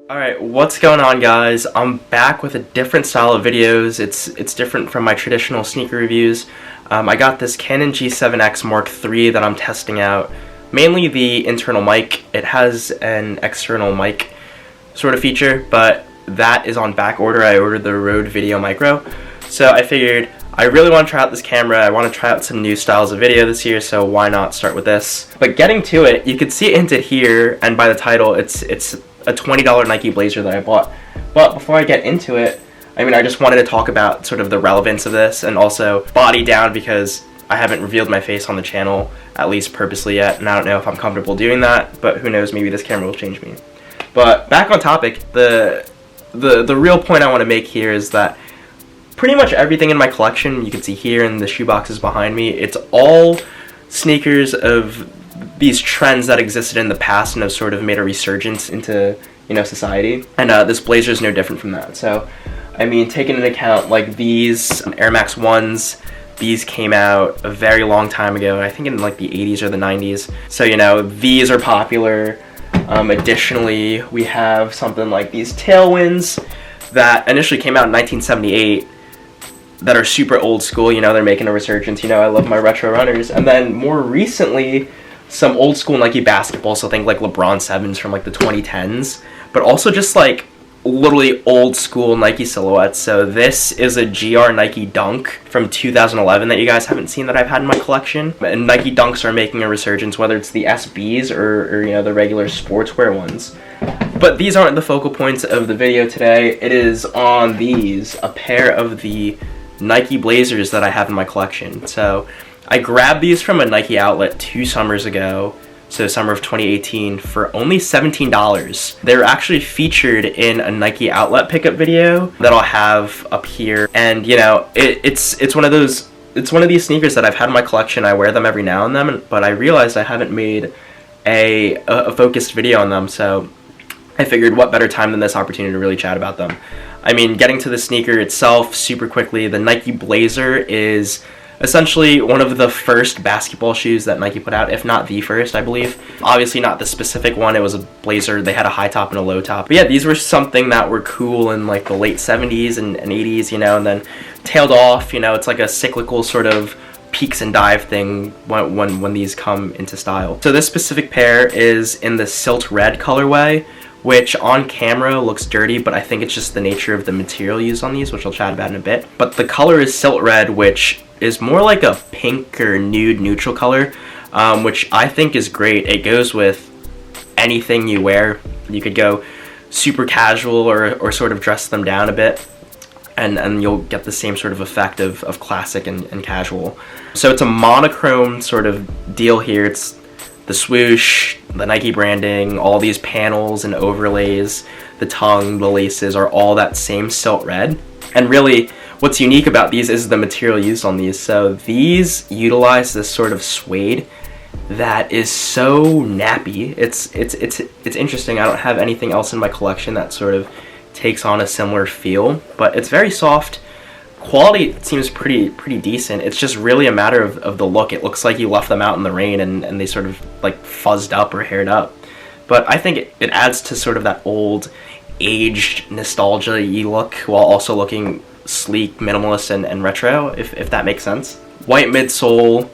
Alright, what's going on, guys? I'm back with a different style of videos. It's different from my traditional sneaker reviews. I got this Canon G7X Mark III that I'm testing out. Mainly the internal mic. It has an external mic sort of feature, but that is on back order. I ordered the Rode Video Micro. So I figured I really want to try out this camera. I want to try out some new styles of video this year, so why not start with this? But getting to it, you can see it hinted here, and by the title, it's a $20 Nike blazer that I bought. But before I get into it, I just wanted to talk about sort of the relevance of this and also body down, because I haven't revealed my face on the channel, at least purposely yet, and I don't know if I'm comfortable doing that, but who knows, maybe this camera will change me. But back on topic, the real point I want to make here is that pretty much everything in my collection, you can see here in the shoe boxes behind me, it's all sneakers of these trends that existed in the past and have sort of made a resurgence into, society. And this blazer is no different from that. So, taking into account, like, these Air Max 1s, these came out a very long time ago, I think in, like, the 80s or the 90s. So, these are popular. Additionally, we have something like these Tailwinds that initially came out in 1978 that are super old school. They're making a resurgence. I love my retro runners. And then more recently, some old school Nike basketball, so think like LeBron 7s from like the 2010s, but also just like literally old school Nike silhouettes. So this is a GR Nike Dunk from 2011 that you guys haven't seen that I've had in my collection. And Nike Dunks are making a resurgence, whether it's the SBs or the regular sportswear ones. But these aren't the focal points of the video today. It is on these, a pair of the Nike Blazers that I have in my collection. So I grabbed these from a Nike outlet 2 summers ago, so summer of 2018, for only $17. They were actually featured in a Nike outlet pickup video that I'll have up here. And it's one of these sneakers that I've had in my collection. I wear them every now and then, but I realized I haven't made a focused video on them, so I figured what better time than this opportunity to really chat about them. Getting to the sneaker itself super quickly, the Nike Blazer is essentially one of the first basketball shoes that Nike put out, if not the first, I believe. Obviously not the specific one, it was a blazer, they had a high top and a low top. But yeah, these were something that were cool in like the late 70s and 80s, and then tailed off. It's like a cyclical sort of peaks and dive thing when these come into style. So this specific pair is in the Silt Red colorway, which on camera looks dirty, but I think it's just the nature of the material used on these, which I'll chat about in a bit. But the color is Silt Red, which is more like a pink or nude neutral color, which I think is great. It goes with anything you wear. You could go super casual or sort of dress them down a bit, and you'll get the same sort of effect of classic and casual. So it's a monochrome sort of deal here. It's the swoosh, the Nike branding, all these panels and overlays, the tongue, the laces are all that same Silt Red. And really, what's unique about these is the material used on these. So these utilize this sort of suede that is so nappy. It's interesting. I don't have anything else in my collection that sort of takes on a similar feel, but it's very soft. Quality seems pretty decent. It's just really a matter of the look. It looks like you left them out in the rain and they sort of like fuzzed up or haired up. But I think it adds to sort of that old, aged, nostalgia-y look while also looking sleek, minimalist, and retro, if that makes sense. White midsole,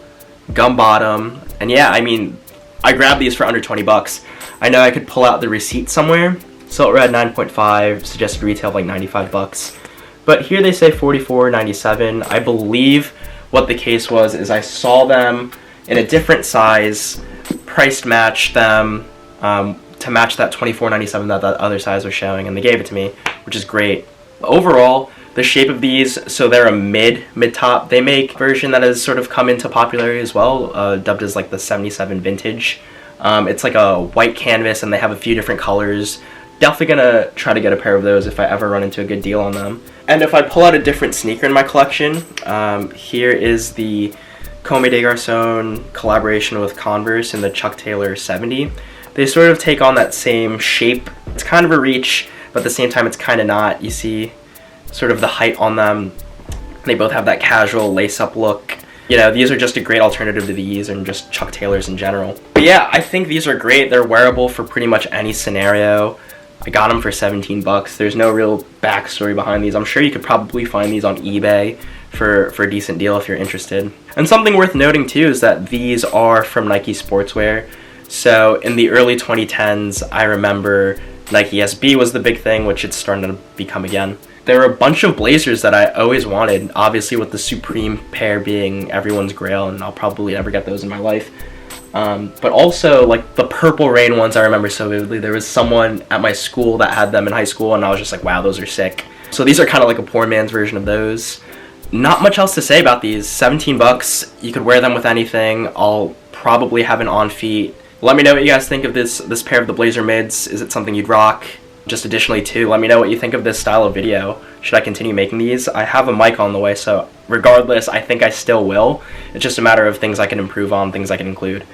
gum bottom, and yeah, I grabbed these for under 20 bucks. I know I could pull out the receipt somewhere. Silt Red 9.5, suggested retail of like 95 bucks. But here they say $44.97. I believe what the case was is I saw them in a different size, priced matched them to match that $24.97 that other size was showing, and they gave it to me, which is great. Overall, the shape of these, so they're a mid-top. They make a version that has sort of come into popularity as well, dubbed as like the 77 vintage. It's like a white canvas, and they have a few different colors. Definitely gonna try to get a pair of those if I ever run into a good deal on them. And if I pull out a different sneaker in my collection, here is the Comme des Garçons collaboration with Converse in the Chuck Taylor 70. They sort of take on that same shape. It's kind of a reach, but at the same time it's kind of not. You see sort of the height on them. They both have that casual lace-up look. These are just a great alternative to these and just Chuck Taylors in general. But yeah, I think these are great. They're wearable for pretty much any scenario. I got them for 17 bucks. There's no real backstory behind these. I'm sure you could probably find these on eBay for a decent deal if you're interested. And something worth noting too is that these are from Nike Sportswear. So in the early 2010s, I remember Nike SB was the big thing, which it's starting to become again. There were a bunch of blazers that I always wanted, obviously with the Supreme pair being everyone's grail, and I'll probably never get those in my life. But also, like, the Purple Rain ones I remember so vividly. There was someone at my school that had them in high school, and I was just like, wow, those are sick. So these are kind of like a poor man's version of those. Not much else to say about these. 17 bucks, you could wear them with anything. I'll probably have an on feet. Let me know what you guys think of this pair of the Blazer Mids. Is it something you'd rock? Just additionally too, let me know what you think of this style of video. Should I continue making these? I have a mic on the way, so regardless, I think I still will. It's just a matter of things I can improve on, things I can include.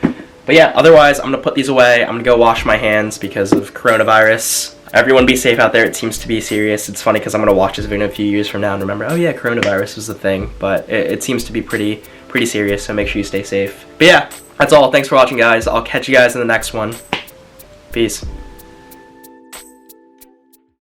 But yeah, otherwise, I'm gonna put these away. I'm gonna go wash my hands because of coronavirus. Everyone be safe out there. It seems to be serious. It's funny because I'm gonna watch this video a few years from now and remember, oh yeah, coronavirus was the thing. But it seems to be pretty serious, so make sure you stay safe. But yeah, that's all. Thanks for watching, guys. I'll catch you guys in the next one. Peace.